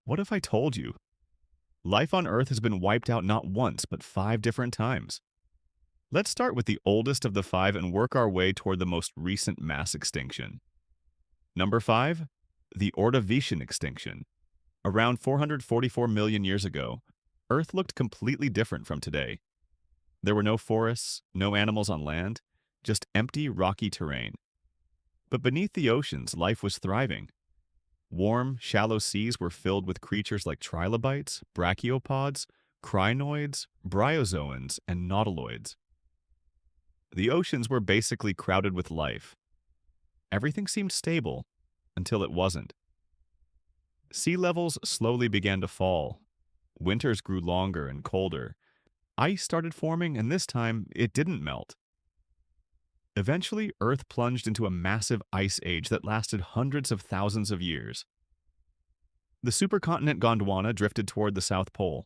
What if I told you? Life on Earth has been wiped out not once, but 5 different times. Let's start with the oldest of the 5 and work our way toward the most recent mass extinction. Number 5, the Ordovician extinction. Around 444 million years ago, Earth looked completely different from today. There were no forests, no animals on land, just empty, rocky terrain. But beneath the oceans, life was thriving. Warm, shallow seas were filled with creatures like trilobites, brachiopods, crinoids, bryozoans, and nautiloids. The oceans were basically crowded with life. Everything seemed stable until it wasn't. Sea levels slowly began to fall. Winters grew longer and colder. Ice started forming, and this time it didn't melt. Eventually, Earth plunged into a massive ice age that lasted hundreds of thousands of years. The supercontinent Gondwana drifted toward the South Pole.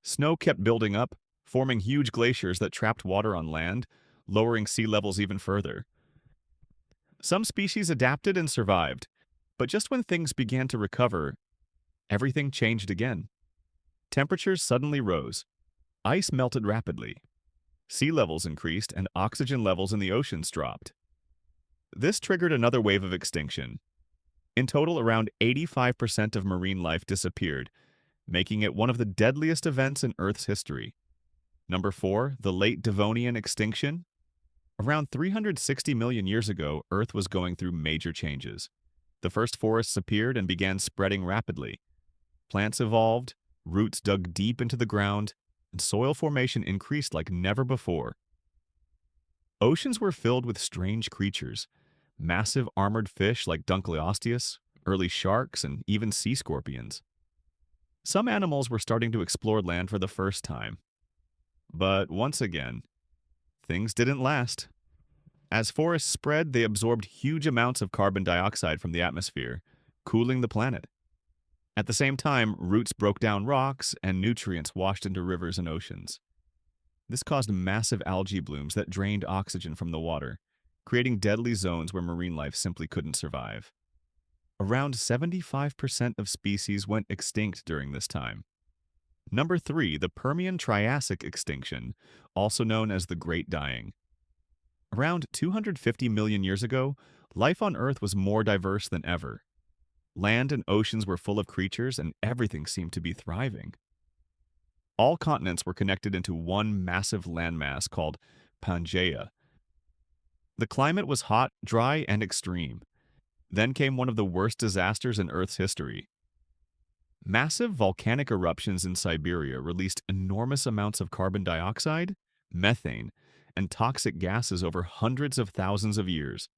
Snow kept building up, forming huge glaciers that trapped water on land, lowering sea levels even further. Some species adapted and survived, but just when things began to recover, everything changed again. Temperatures suddenly rose. Ice melted rapidly. Sea levels increased and oxygen levels in the oceans dropped. This triggered another wave of extinction. In total, around 85% of marine life disappeared, making it one of the deadliest events in Earth's history. Number 4, the late Devonian extinction. Around 360 million years ago, Earth was going through major changes. The first forests appeared and began spreading rapidly. Plants evolved, roots dug deep into the ground, and soil formation increased like never before. Oceans were filled with strange creatures, massive armored fish like Dunkleosteus, early sharks, and even sea scorpions. Some animals were starting to explore land for the first time. But once again, things didn't last. As forests spread, they absorbed huge amounts of carbon dioxide from the atmosphere, cooling the planet. At the same time, roots broke down rocks and nutrients washed into rivers and oceans. This caused massive algae blooms that drained oxygen from the water, creating deadly zones where marine life simply couldn't survive. Around 75% of species went extinct during this time. Number 3, the Permian-Triassic extinction, also known as the Great Dying. Around 250 million years ago, life on Earth was more diverse than ever. Land and oceans were full of creatures, and everything seemed to be thriving. All continents were connected into one massive landmass called Pangaea. The climate was hot, dry, and extreme. Then came one of the worst disasters in Earth's history. Massive volcanic eruptions in Siberia released enormous amounts of carbon dioxide, methane, and toxic gases over hundreds of thousands of years.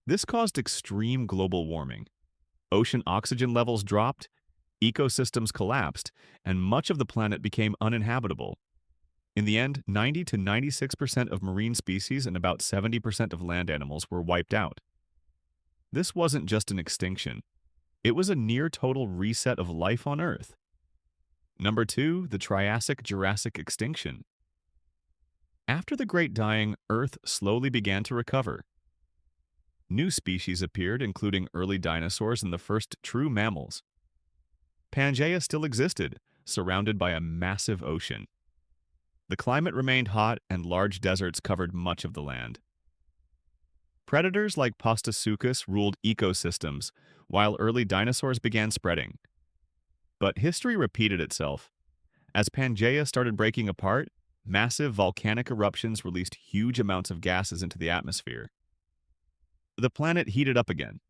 This caused extreme global warming. Ocean oxygen levels dropped, ecosystems collapsed, and much of the planet became uninhabitable. In the end, 90 to 96% of marine species and about 70% of land animals were wiped out. This wasn't just an extinction. It was a near-total reset of life on Earth. Number 2, the Triassic-Jurassic extinction. After the Great Dying, Earth slowly began to recover. New species appeared, including early dinosaurs and the first true mammals. Pangaea still existed, surrounded by a massive ocean. The climate remained hot and large deserts covered much of the land. Predators like Postosuchus ruled ecosystems, while early dinosaurs began spreading. But history repeated itself. As Pangaea started breaking apart, massive volcanic eruptions released huge amounts of gases into the atmosphere. The planet heated up again.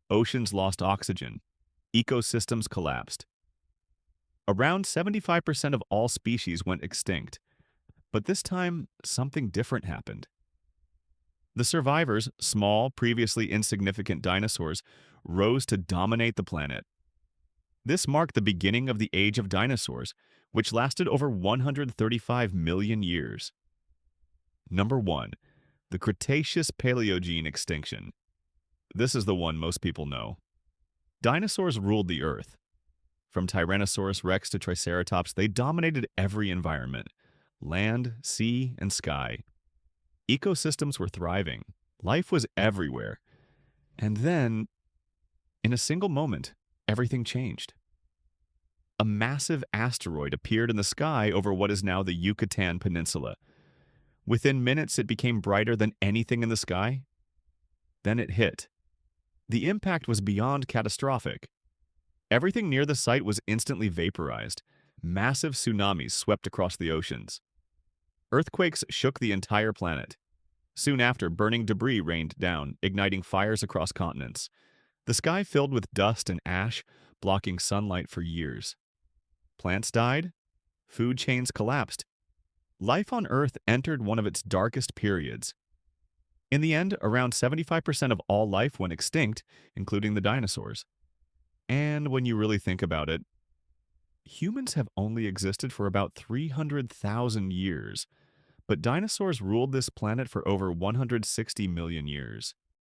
Oceans lost oxygen. Ecosystems collapsed. Around 75% of all species went extinct. But this time, something different happened. The survivors, small, previously insignificant dinosaurs, rose to dominate the planet. This marked the beginning of the Age of Dinosaurs, which lasted over 135 million years. Number 1, the Cretaceous-Paleogene extinction. This is the one most people know. Dinosaurs ruled the Earth. From Tyrannosaurus rex to Triceratops, they dominated every environment: land, sea, and sky. Ecosystems were thriving. Life was everywhere. And then, in a single moment, everything changed. A massive asteroid appeared in the sky over what is now the Yucatan Peninsula. Within minutes, it became brighter than anything in the sky. Then it hit. The impact was beyond catastrophic. Everything near the site was instantly vaporized. Massive tsunamis swept across the oceans. Earthquakes shook the entire planet. Soon after, burning debris rained down, igniting fires across continents. The sky filled with dust and ash, blocking sunlight for years. Plants died. Food chains collapsed. Life on Earth entered one of its darkest periods. In the end, around 75% of all life went extinct, including the dinosaurs. And when you really think about it, humans have only existed for about 300,000 years, but dinosaurs ruled this planet for over 160 million years.